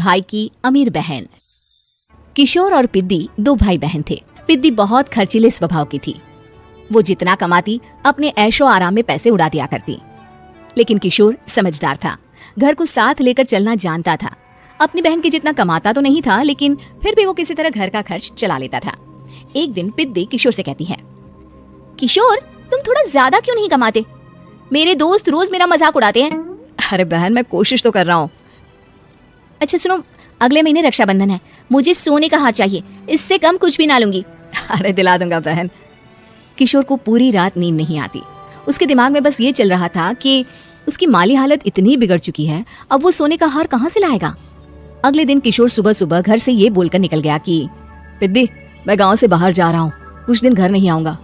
भाई की अमीर बहन। किशोर और पिद्दी दो भाई बहन थे। पिद्दी बहुत खर्चीले स्वभाव की थी। वो जितना कमाती अपने ऐशो आराम में पैसे उड़ा दिया करती। लेकिन किशोर समझदार था, घर को साथ लेकर चलना जानता था। अपनी बहन के जितना कमाता तो नहीं था, लेकिन फिर भी वो किसी तरह घर का खर्च चला लेता था। एक दिन पिद्दी किशोर से कहती है, किशोर तुम थोड़ा ज्यादा क्यों नहीं कमाते? मेरे दोस्त रोज मेरा मजाक उड़ाते हैं। अरे बहन, मैं कोशिश तो कर रहा हूँ। अच्छा सुनो, अगले महीने रक्षाबंधन है, मुझे सोने का हार चाहिए, इससे कम कुछ भी ना लूंगी। अरे दिला दूंगा बहन। किशोर को पूरी रात नींद नहीं आती। उसके दिमाग में बस ये चल रहा था कि उसकी माली हालत इतनी बिगड़ चुकी है, अब वो सोने का हार कहाँ से लाएगा। अगले दिन किशोर सुबह सुबह घर से ये बोलकर निकल गया कि पिद्दी, मैं गांव से बाहर जा रहा हूँ, कुछ दिन घर नहीं आऊंगा।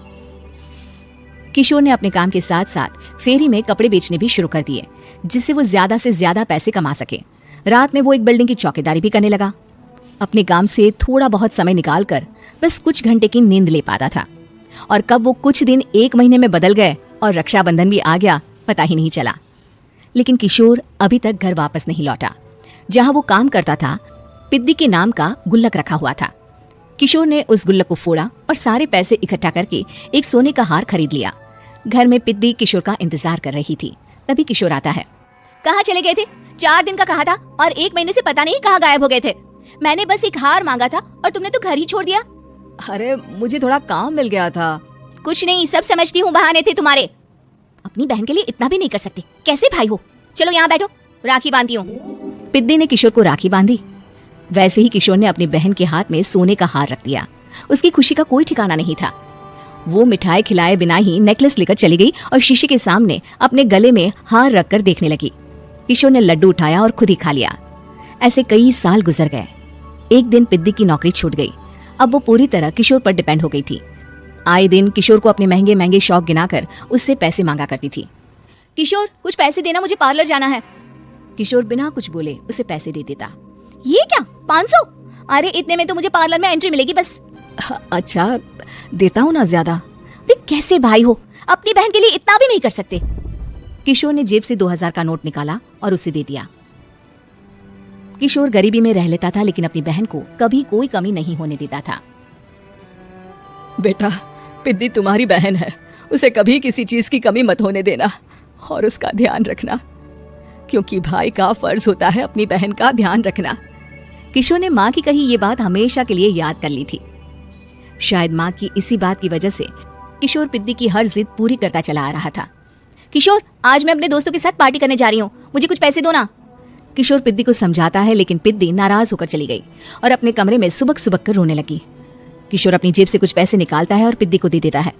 किशोर ने अपने काम के साथ साथ फेरी में कपड़े बेचने भी शुरू कर दिए, जिससे वो ज्यादा से ज्यादा पैसे कमा सके। रात में वो एक बिल्डिंग की चौकीदारी भी करने लगा। अपने काम से थोड़ा बहुत समय निकालकर बस कुछ घंटे की नींद ले पाता था। और कब वो कुछ दिन एक महीने में बदल गए और रक्षाबंधन भी आ गया, पता ही नहीं चला। लेकिन किशोर अभी तक घर वापस नहीं लौटा। जहां वो काम करता था, पिद्दी के नाम का गुल्लक रखा हुआ था। किशोर ने उस गुल्लक को फोड़ा और सारे पैसे इकट्ठा करके एक सोने का हार खरीद लिया। घर में पिद्दी किशोर का इंतजार कर रही थी। तभी किशोर आता है। कहाँ चले गए थे? 4 दिन का कहा था और 1 महीने से पता नहीं कहाँ गायब हो गए थे। मैंने बस एक हार मांगा था और तुमने तो घर ही छोड़ दिया। अरे मुझे थोड़ा काम मिल गया था। कुछ नहीं, सब समझती हूँ, बहाने थे तुम्हारे। अपनी बहन के लिए इतना भी नहीं कर सकते, कैसे भाई हो? चलो यहाँ बैठो, राखी बांधती हूँ। पिद्दी ने किशोर को राखी बांधी। वैसे ही किशोर ने अपनी बहन के हाथ में सोने का हार रख दिया। उसकी खुशी का कोई ठिकाना नहीं था। वो मिठाई खिलाए बिना ही नेकलेस लेकर चली गई और शीशे के सामने अपने गले में हार रखकर देखने लगी। किशोर ने लड्डू उठाया और खुद ही खा लिया। ऐसे कई साल गुजर गए। एक दिन पिद्दी की नौकरी छूट गई। अब वो पूरी तरह किशोर पर डिपेंड हो गई थी। आए दिन किशोर को अपने महंगे महंगे शौक गिनाकर उससे पैसे मांगा करती थी। किशोर कुछ पैसे देना, मुझे पार्लर जाना है। किशोर बिना कुछ बोले उसे पैसे दे देता। ये क्या, 500? अरे इतने में तो मुझे पार्लर में एंट्री मिलेगी बस। अच्छा देता हूँ ना ज्यादा। अरे कैसे भाई हो, अपनी बहन के लिए इतना भी नहीं कर सकते। किशोर ने जेब से 2000 का नोट निकाला और उसे दे दिया। किशोर गरीबी में रह लेता था, लेकिन अपनी बहन को कभी कोई कमी नहीं होने देता था। बेटा, पिद्दी तुम्हारी बहन है, उसे कभी किसी चीज की कमी मत होने देना और उसका ध्यान रखना, क्योंकि भाई का फर्ज होता है अपनी बहन का ध्यान रखना। किशोर ने माँ की कही ये बात हमेशा के लिए याद कर ली थी। शायद माँ की इसी बात की वजह से किशोर पिद्दी की हर जिद पूरी करता चला आ रहा था। किशोर, आज मैं अपने दोस्तों के साथ पार्टी करने जा रही हूँ, मुझे कुछ पैसे दो ना। किशोर पिद्दी को समझाता है, लेकिन पिद्दी नाराज होकर चली गई और अपने कमरे में सुबक सुबक कर रोने लगी। किशोर अपनी जेब से कुछ पैसे निकालता है और पिद्दी को दे देता है।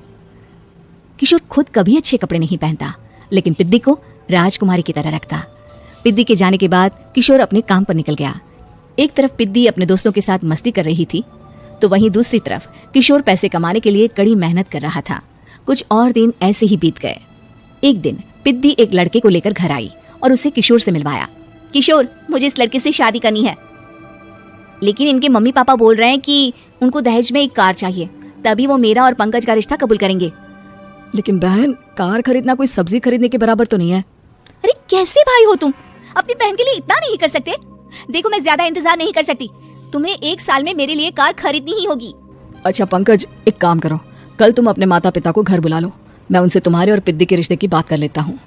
किशोर खुद कभी अच्छे कपड़े नहीं पहनता, लेकिन पिद्दी को राजकुमारी की तरह रखता। पिद्दी के जाने के बाद किशोर अपने काम पर निकल गया। एक तरफ पिद्दी अपने दोस्तों के साथ मस्ती कर रही थी, तो वहीं दूसरी तरफ किशोर पैसे कमाने के लिए कड़ी मेहनत कर रहा था। कुछ और दिन ऐसे ही बीत गए। एक दिन पिद्दी एक लड़के को लेकर घर आई और उसे किशोर से मिलवाया। किशोर, मुझे इस लड़के से शादी करनी है, लेकिन इनके मम्मी पापा बोल रहे हैं कि उनको दहेज में एक कार चाहिए, तभी वो मेरा और पंकज का रिश्ता कबूल करेंगे। लेकिन बहन, कार खरीदना कोई सब्जी खरीदने के बराबर तो नहीं है। अरे कैसे भाई हो तुम, अपनी बहन के लिए इतना नहीं कर सकते? देखो, मैं ज्यादा इंतजार नहीं कर सकती, तुम्हें 1 साल में मेरे लिए कार खरीदनी ही होगी। अच्छा पंकज, एक काम करो, कल तुम अपने माता पिता को घर बुला लो, मैं उनसे तुम्हारे और पिद्दी के रिश्ते की बात कर लेता हूँ।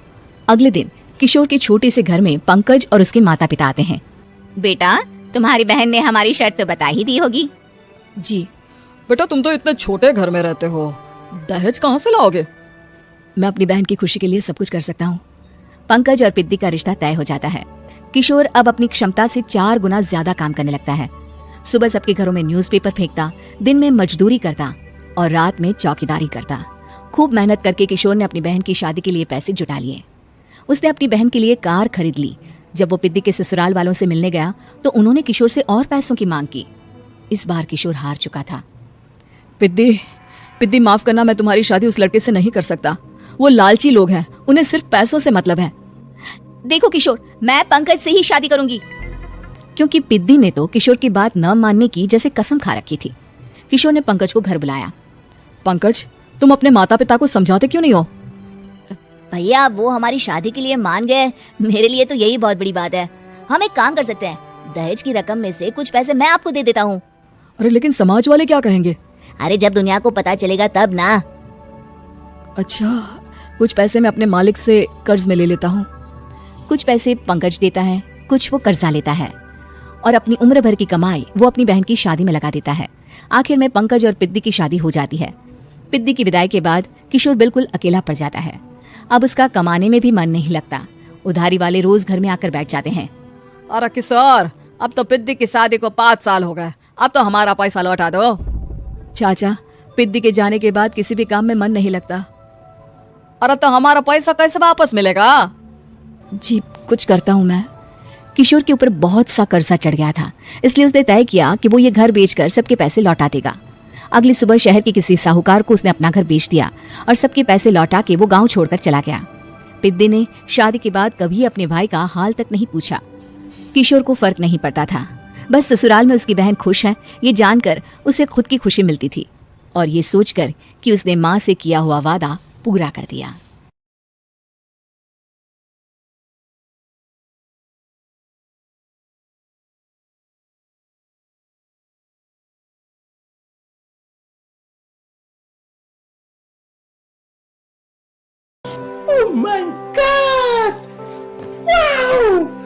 अगले दिन किशोर के छोटे से घर में पंकज और उसके माता पिता आते हैं। बेटा, तुम्हारी बहन ने हमारी शर्त तो बता ही दी होगी। जी बेटा, तुम तो इतने छोटे घर में रहते हो, दहेज कहाँ से लाओगे? मैं अपनी बहन की खुशी के लिए सब कुछ कर सकता हूँ। पंकज और पिद्दी का रिश्ता तय हो जाता है। किशोर अब अपनी क्षमता से 4 गुना ज्यादा काम करने लगता है। सुबह सबके घरों में न्यूज़पेपर फेंकता, दिन में मजदूरी करता और रात में चौकीदारी करता। खूब मेहनत करके किशोर ने अपनी बहन की शादी के लिए पैसे जुटा लिए। उसने अपनी बहन के लिए कार खरीद ली। जब वो पिद्दी के ससुराल वालों से मिलने गया तो उन्होंने किशोर से और पैसों की मांग की। इस बार किशोर हार चुका था। पिद्दी माफ करना, मैं तुम्हारी शादी उस लड़के से नहीं कर सकता। वो लालची लोग हैं, उन्हें सिर्फ पैसों से मतलब है। देखो किशोर, मैं पंकज से ही शादी करूंगी। क्योंकि पिद्दी ने तो किशोर की बात न मानने की जैसे कसम खा रखी थी। किशोर ने पंकज को घर बुलाया। पंकज, तुम अपने माता पिता को समझाते क्यों नहीं हो? भैया, वो हमारी शादी के लिए मान गए, मेरे लिए तो यही बहुत बड़ी बात है। हम एक काम कर सकते हैं, दहेज की रकम में से कुछ पैसे मैं आपको दे देता हूँ। अरे लेकिन समाज वाले क्या कहेंगे? अरे जब दुनिया को पता चलेगा तब ना। अच्छा, कुछ पैसे मैं अपने मालिक से कर्ज में ले लेता हूँ। कुछ पैसे पंकज देता है, कुछ वो कर्जा लेता है और अपनी उम्र भर की कमाई वो अपनी बहन की शादी में लगा देता है। आखिर में पंकज और पिद्दी की शादी हो जाती है। पिद्दी की विदाई के बाद किशोर बिल्कुल अकेला पड़ जाता है। अब उसका कमाने में भी मन नहीं लगता। उधारी वाले रोज घर में आकर बैठ जाते हैं। अरे किशोर, अब तो पिद्दी की शादी को 5 साल हो गए, अब तो हमारा पैसा लौटा दो। चाचा, पिद्दी के जाने के बाद किसी भी काम में मन नहीं लगता। अरे तो हमारा पैसा कैसे वापस मिलेगा? जी कुछ करता हूँ मैं। किशोर के ऊपर बहुत सा कर्जा चढ़ गया था, इसलिए उसने तय किया कि वो ये घर बेचकर सबके पैसे लौटा देगा। अगली सुबह शहर के किसी साहूकार को उसने अपना घर बेच दिया और सबके पैसे लौटा के वो गांव छोड़कर चला गया। पिद्दी ने शादी के बाद कभी अपने भाई का हाल तक नहीं पूछा। किशोर को फर्क नहीं पड़ता था, बस ससुराल में उसकी बहन खुश है ये जानकर उसे खुद की खुशी मिलती थी और ये सोचकर कि उसने माँ से किया हुआ वादा पूरा कर दिया। Oh my God! Wow!